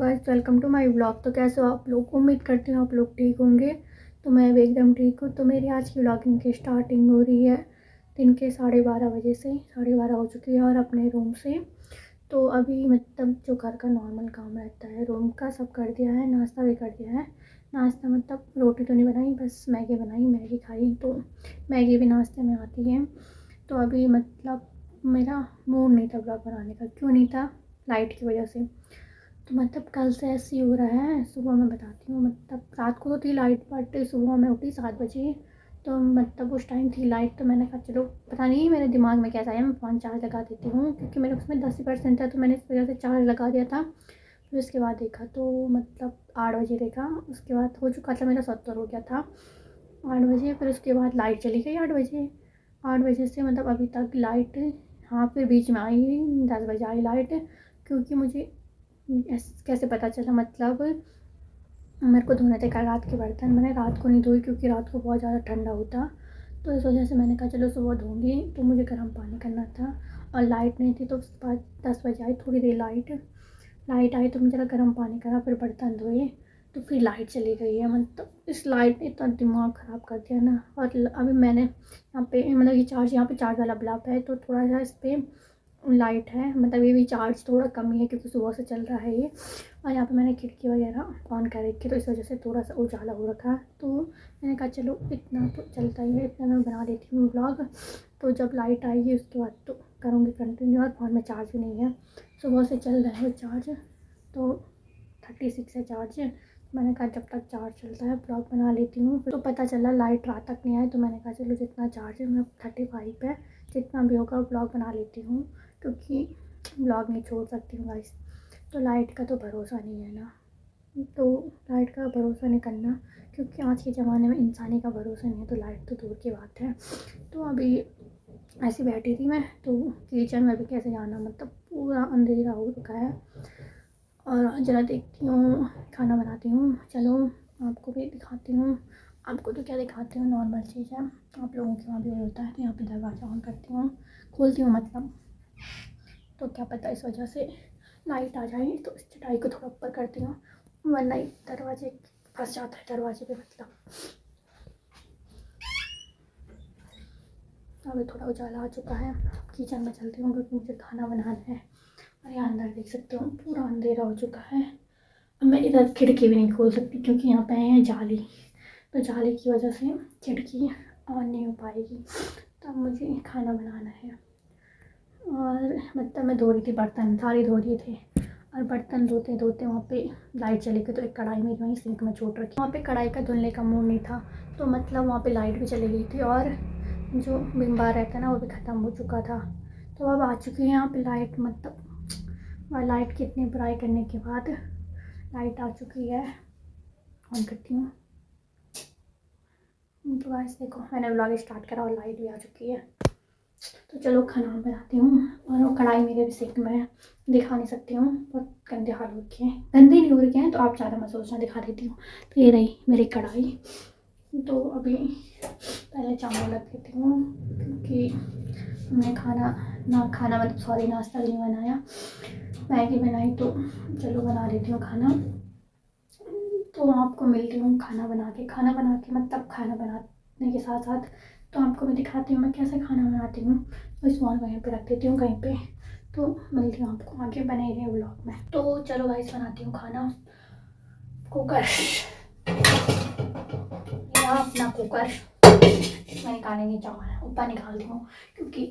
Guys, welcome to my vlog. तो कैसे हो आप लोग? उम्मीद करती हूँ आप लोग ठीक होंगे। तो मैं भी एकदम ठीक हूँ। तो मेरी आज की व्लॉगिंग की स्टार्टिंग हो रही है दिन के 12:30 बजे से। 12:30 हो चुकी है और अपने रूम से। तो अभी मतलब जो घर का नॉर्मल काम रहता है रूम का सब कर दिया है, नाश्ता भी कर दिया है। नाश्ता मतलब रोटी तो नहीं बनाई, बस मैगी बनाई, मैगी खाई। तो मैगी भी नाश्ते में आती है। तो अभी मतलब मेरा मूड नहीं था व्लॉग बनाने का। क्यों नहीं था? लाइट की वजह से। तो मतलब कल से ऐसे ही हो रहा है। सुबह मैं बताती हूँ, मतलब रात को तो थी लाइट, बट सुबह मैं उठी 7 बजे। तो मतलब उस टाइम थी लाइट। तो मैंने कहा चलो, पता नहीं मेरे दिमाग में कैसा है, मैं फ़ोन चार्ज लगा देती हूँ, क्योंकि मेरे उसमें 10% था। तो मैंने इस वजह से चार्ज लगा दिया था। फिर उसके बाद देखा तो मतलब 8 बजे देखा, उसके बाद हो चुका था मेरा 70 हो गया था 8 बजे। फिर उसके बाद लाइट चली गई 8 बजे। 8 बजे से मतलब अभी तक लाइट, हाँ फिर बीच में आई 10 बजे आई लाइट। क्योंकि मुझे कैसे पता चला, मतलब मेरे को धोने थे कल रात के बर्तन। मैंने रात को नहीं धोई क्योंकि रात को बहुत ज़्यादा ठंडा होता। तो इस वजह से मैंने कहा चलो सुबह धोंगी। तो मुझे गर्म पानी करना था और लाइट नहीं थी। तो उसके बाद 10 बजे आई, थोड़ी देर लाइट आई तो मैं ज़रा गर्म पानी करा, फिर बर्तन धोए। तो फिर लाइट चली गई है। मतलब इस लाइट ने इतना दिमाग ख़राब कर दिया ना। और अभी मैंने यहाँ पे मतलब ये यहाँ पे चार्ज वाला बल्ब है, तो थोड़ा सा इस पर लाइट है, मतलब ये भी चार्ज थोड़ा कम ही है क्योंकि सुबह से चल रहा है ये। और यहाँ पे मैंने खिड़की वगैरह ऑन कर रखी है, तो इस वजह से थोड़ा सा उजाला हो रखा है। तो मैंने कहा चलो इतना तो चलता ही है, इतना मैं बना देती हूँ व्लॉग। तो जब लाइट आएगी उसके बाद तो करूँगी कंटिन्यू। और फ़ोन में चार्ज भी नहीं है, सुबह से चल रहा है चार्ज, तो 36 है चार्ज। मैंने कहा जब तक चार्ज चलता है ब्लॉग बना लेती हूँ। तो पता चला लाइट रात तक नहीं आई। तो मैंने कहा चलो जितना चार्ज है, मैं 35 है, जितना भी होगा ब्लॉग बना लेती हूँ, क्योंकि ब्लॉग नहीं छोड़ सकती हूँ गाइस। तो लाइट का तो भरोसा नहीं है ना, तो लाइट का भरोसा नहीं करना, क्योंकि आज के ज़माने में इंसानी का भरोसा नहीं है। तो लाइट तो दूर की बात है। तो अभी ऐसी बैठी थी मैं, तो किचन में भी कैसे जाना, मतलब पूरा अंधेरा हो चुका है। और ज़रा देखती हूँ, खाना बनाती हूँ। चलो आपको भी दिखाती हूँ। आपको तो क्या दिखाती हूँ, नॉर्मल चीज़ है, आप लोगों के वहाँ भी होता है। तो यहाँ पे दरवाज़ा ऑन करती हूँ, खोलती हूँ मतलब। तो क्या पता इस वजह से लाइट आ जाए। तो इस चटाई को थोड़ा ऊपर करती हूँ, वरना दरवाजे फंस जाता है दरवाजे पे मतलब। अभी थोड़ा उजाला आ चुका है। किचन में चलती हूँ क्योंकि मुझे खाना बनाना है। और यहाँ अंदर देख सकते हो पूरा अंधेरा हो चुका है। अब मैं इधर खिड़की भी नहीं खोल सकती क्योंकि यहाँ पे है जाली। तो जाली की वजह से खिड़की ऑन नहीं हो पाएगी। तो अब मुझे खाना बनाना है। और मतलब मैं धो रही थी बर्तन, सारे धो रही थी। और बर्तन धोते धोते वहाँ पे लाइट चली गई। तो एक कढ़ाई मेरी वहीं सिंक में छोड़ रखी, वहाँ पे कढ़ाई का धुलने का मूड नहीं था। तो मतलब वहाँ पे लाइट भी चली गई थी और जो विम बार रहता है ना वो भी ख़त्म हो चुका था। तो अब आ चुकी है यहाँ पे लाइट। मतलब और लाइट की इतनी बुराई करने के बाद लाइट आ चुकी है। ऑन करती हूँ। तो गाइस देखो, मैंने व्लॉग स्टार्ट करा और लाइट भी आ चुकी है। तो चलो खाना बनाती हूँ। और वो कढ़ाई मेरे भी सिंक में है, दिखा नहीं सकती हूँ, बहुत गंदे हाल हो रखे हैं, गंदे नहीं हो रखे हैं। तो आप ज़्यादा मैं सोचना, दिखा देती हूँ। तो ये रही मेरी कढ़ाई। तो अभी पहले चावल रख देती हूँ, क्योंकि हमने खाना मतलब सॉरी नाश्ता भी नहीं बनाया, मैगी बनाई। तो चलो बना देती हूँ खाना। तो आपको मिलती हूँ खाना बना के मतलब खाना बनाने के साथ साथ तो आपको मैं दिखाती हूँ मैं कैसे खाना बनाती हूँ। तो इस फोन वहीं पे रख देती हूँ कहीं पे। तो मिलती हूँ आपको आगे, बने रहे व्लॉग में। तो चलो गाइस बनाती हूँ खाना। कुकर, मेरा अपना कुकर। मैं निकालेंगे चावल, ऊपर निकालती हूँ क्योंकि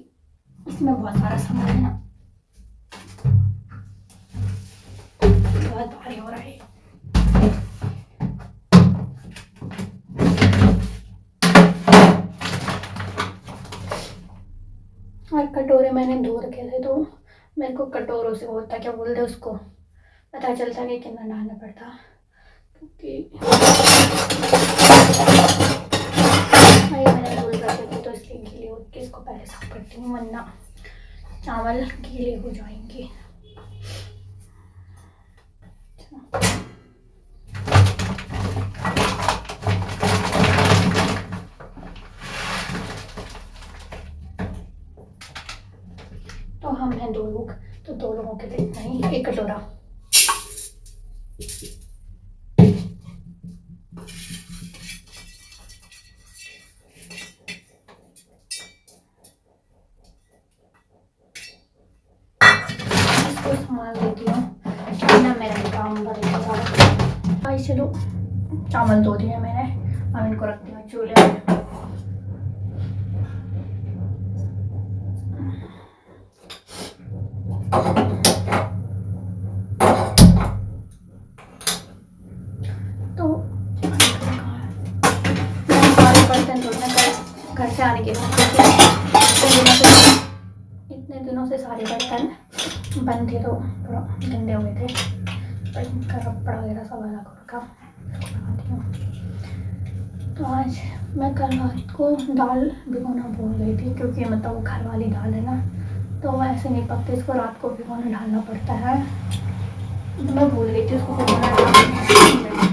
इसमें बहुत सारा सामान है ना, बहुत भारी हो रहा है। और कटोरे मैंने धो रखे थे, तो मेरे को कटोरों से होता क्या बोलते हैं उसको, पता चलता कि कितना डालना पड़ता, क्योंकि मैंने धुल रखे थे तो इसलिए गीले हो के इसको पहले साफ करती हूँ, वरना चावल गीले हो जाएंगे। तो हम हैं 2 लोग, तो 2 लोगों के लिए इतना ही, एक कटोरा। इसको संभाल देती हूँ ना, मेरा काम बढ़ेगा सारा। भाई चलो, चावल धो दिया मैंने, अब इनको रखती हूँ चूल्हे में। तो सारे बर्तन धोने का घर से आने के बाद इतने दिनों से सारे बर्तन बंद थे, तो थोड़ा गंदे हो गए थे, तो इनका कपड़ा वगैरह सब अलग रखा। तो आज मैं कल रात को दाल भिगोना भूल गई थी, क्योंकि मतलब वो घर वाली दाल है ना, तो ऐसे नहीं पकते, इसको रात को भिगोना डालना पड़ता है। तो मैं भूल गई थी उसको भिगोना डालना।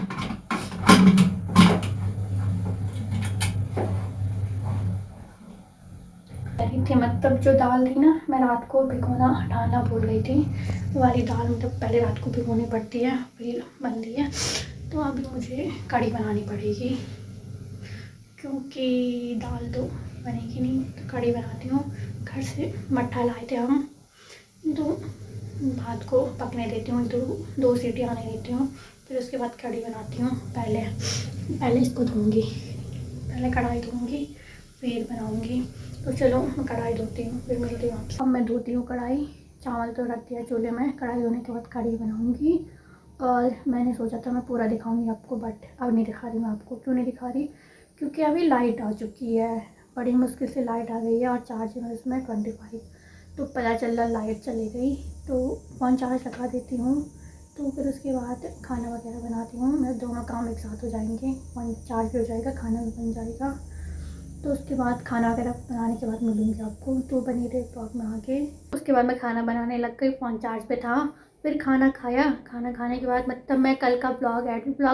थी मतलब जो दाल थी ना, मैं रात को भिगोना डालना भूल गई थी। वाली दाल मतलब पहले रात को भिगोनी पड़ती है, फिर बनती है। तो अभी मुझे कढ़ी बनानी पड़ेगी, क्योंकि दाल तो बनेगी नहीं, तो कढ़ी बनाती हूँ। घर से मट्ठा लाए थे हम, तो भात को पकने देती हूँ, दो सीटी आने देती हूँ, फिर उसके बाद कढ़ी बनाती हूँ। पहले इसको धोऊँगी, पहले कढ़ाई धोऊँगी, फिर बनाऊँगी। तो चलो मैं कढ़ाई धोती हूँ, फिर मिलती हूँ आपसे। अब मैं धोती हूँ कढ़ाई, चावल तो रख दिया चूल्हे में, कढ़ाई धोने के बाद कढ़ी बनाऊँगी। और मैंने सोचा था मैं पूरा दिखाऊँगी आपको, बट अब नहीं दिखा रही मैं आपको। क्यों नहीं दिखा रही? क्योंकि अभी लाइट आ चुकी है, बड़ी मुश्किल से लाइट आ गई है, और चार्जिंग है इसमें 25। तो पता चल रहा लाइट चली गई, तो फ़ोन चार्ज लगा देती हूँ। तो फिर उसके बाद खाना वगैरह बनाती हूँ। मेरे दोनों काम एक साथ हो जाएंगे, फ़ोन चार्ज भी हो जाएगा, खाना भी बन जाएगा। तो उसके बाद खाना वगैरह बनाने के बाद मिलूँगी आपको, तो बनी रहे ब्लॉग में आगे। उसके बाद मैं खाना बनाने लग गई, फ़ोन चार्ज पे था। फिर खाना खाया, खाना खाने के बाद मतलब मैं कल का ब्लॉग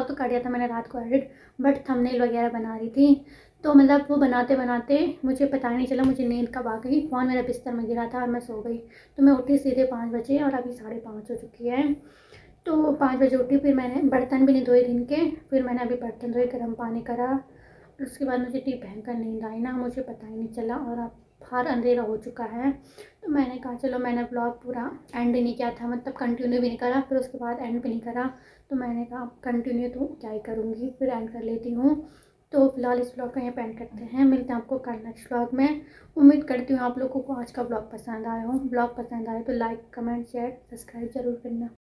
तो कर दिया था मैंने रात को एडिट, बट थंबनेल वगैरह बना रही थी। तो मतलब वो बनाते बनाते मुझे पता नहीं चला मुझे नींद कब आ गई। फ़ोन मेरा बिस्तर में गिरा था और मैं सो गई। तो मैं उठी सीधे 5 बजे, और अभी 5:30 हो चुकी है। तो 5 बजे उठी, फिर मैंने बर्तन भी नहीं धोए दिन के, फिर मैंने अभी बर्तन धोए, गर्म पानी करा। उसके बाद मुझे इतनी भयंकर नींद आई ना, मुझे पता ही नहीं चला, और अब बाहर अंधेरा हो चुका है। तो मैंने कहा चलो, मैंने ब्लॉग पूरा एंड नहीं किया था, मतलब कंटिन्यू भी नहीं करा, फिर उसके बाद एंड भी नहीं करा। तो मैंने कहा कंटिन्यू तो क्या ही करूँगी, फिर एंड कर लेती हूँ। तो फिलहाल इस ब्लॉग का यहाँ पे एंड करते हैं, मिलते हैं आपको कल नेक्स्ट ब्लॉग में। उम्मीद करती हूँ आप लोगों को आज का ब्लॉग पसंद आया हो। ब्लॉग पसंद आए तो लाइक, कमेंट, शेयर, सब्सक्राइब जरूर करना।